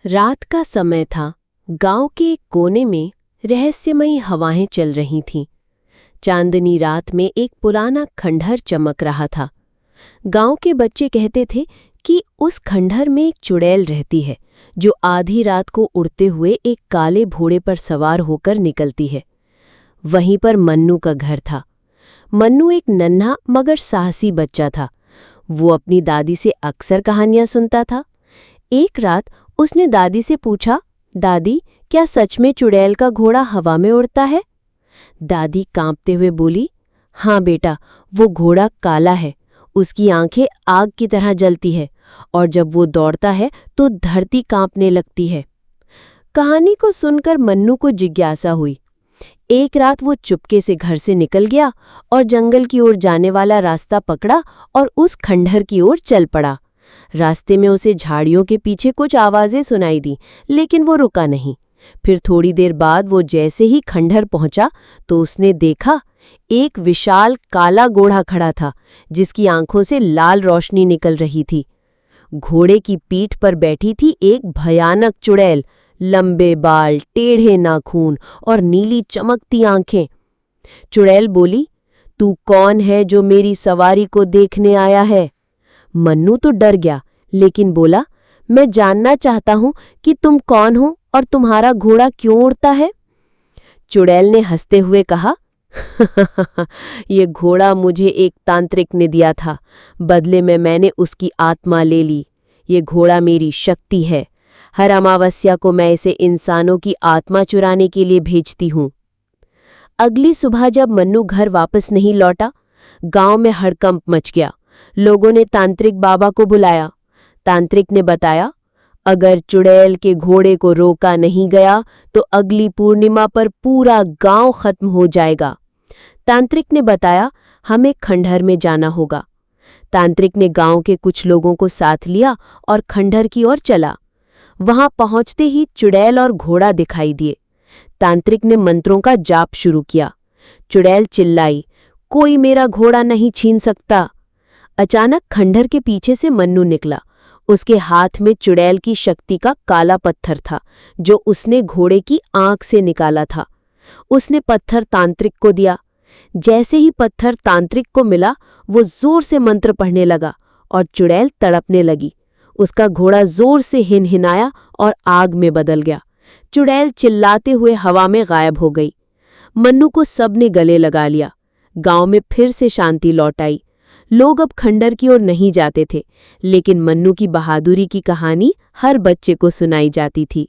रात का समय था। गांव के एक कोने में रहस्यमयी हवाएं चल रही थीं। चांदनी रात में एक पुराना खंडहर चमक रहा था। गांव के बच्चे कहते थे कि उस खंडहर में एक चुड़ैल रहती है जो आधी रात को उड़ते हुए एक काले घोड़े पर सवार होकर निकलती है। वहीं पर मन्नू का घर था। मन्नू एक नन्हा मगर साहसी बच्चा था। वो अपनी दादी से अक्सर कहानियां सुनता था। एक रात उसने दादी से पूछा, दादी, क्या सच में चुड़ैल का घोड़ा हवा में उड़ता है? दादी कांपते हुए बोली, हाँ बेटा, वो घोड़ा काला है। उसकी आंखें आग की तरह जलती है और जब वो दौड़ता है तो धरती कांपने लगती है। कहानी को सुनकर मन्नू को जिज्ञासा हुई। एक रात वो चुपके से घर से निकल गया और जंगल की ओर जाने वाला रास्ता पकड़ा और उस खंडहर की ओर चल पड़ा। रास्ते में उसे झाड़ियों के पीछे कुछ आवाजें सुनाई दी, लेकिन वो रुका नहीं। फिर थोड़ी देर बाद वो जैसे ही खंडहर पहुंचा तो उसने देखा एक विशाल काला घोड़ा खड़ा था जिसकी आंखों से लाल रोशनी निकल रही थी। घोड़े की पीठ पर बैठी थी एक भयानक चुड़ैल, लंबे बाल, टेढ़े नाखून और नीली चमकती आंखें। चुड़ैल बोली, तू कौन है जो मेरी सवारी को देखने आया है? मन्नू तो डर गया, लेकिन बोला, मैं जानना चाहता हूं कि तुम कौन हो और तुम्हारा घोड़ा क्यों उड़ता है? चुड़ैल ने हंसते हुए कहा, ये घोड़ा मुझे एक तांत्रिक ने दिया था। बदले में मैंने उसकी आत्मा ले ली। ये घोड़ा मेरी शक्ति है। हर अमावस्या को मैं इसे इंसानों की आत्मा चुराने के लिए भेजती हूं। अगली सुबह जब मन्नू घर वापस नहीं लौटा, गांव में हड़कंप मच गया। लोगों ने तांत्रिक बाबा को बुलाया। तांत्रिक ने बताया, अगर चुड़ैल के घोड़े को रोका नहीं गया तो अगली पूर्णिमा पर पूरा गांव खत्म हो जाएगा। तांत्रिक ने बताया, हमें खंडहर में जाना होगा। तांत्रिक ने गांव के कुछ लोगों को साथ लिया और खंडहर की ओर चला। वहां पहुंचते ही चुड़ैल और घोड़ा दिखाई दिए। तांत्रिक ने मंत्रों का जाप शुरू किया। चुड़ैल चिल्लाई, कोई मेरा घोड़ा नहीं छीन सकता। अचानक खंडहर के पीछे से मन्नू निकला। उसके हाथ में चुड़ैल की शक्ति का काला पत्थर था जो उसने घोड़े की आंख से निकाला था। उसने पत्थर तांत्रिक को दिया। जैसे ही पत्थर तांत्रिक को मिला, वो जोर से मंत्र पढ़ने लगा और चुड़ैल तड़पने लगी। उसका घोड़ा जोर से हिनहिनाया और आग में बदल गया। चुड़ैल चिल्लाते हुए हवा में गायब हो गई। मन्नू को सबने गले लगा लिया। गांव में फिर से शांति लौट आई। लोग अब खंडहर की ओर नहीं जाते थे, लेकिन मन्नू की बहादुरी की कहानी हर बच्चे को सुनाई जाती थी।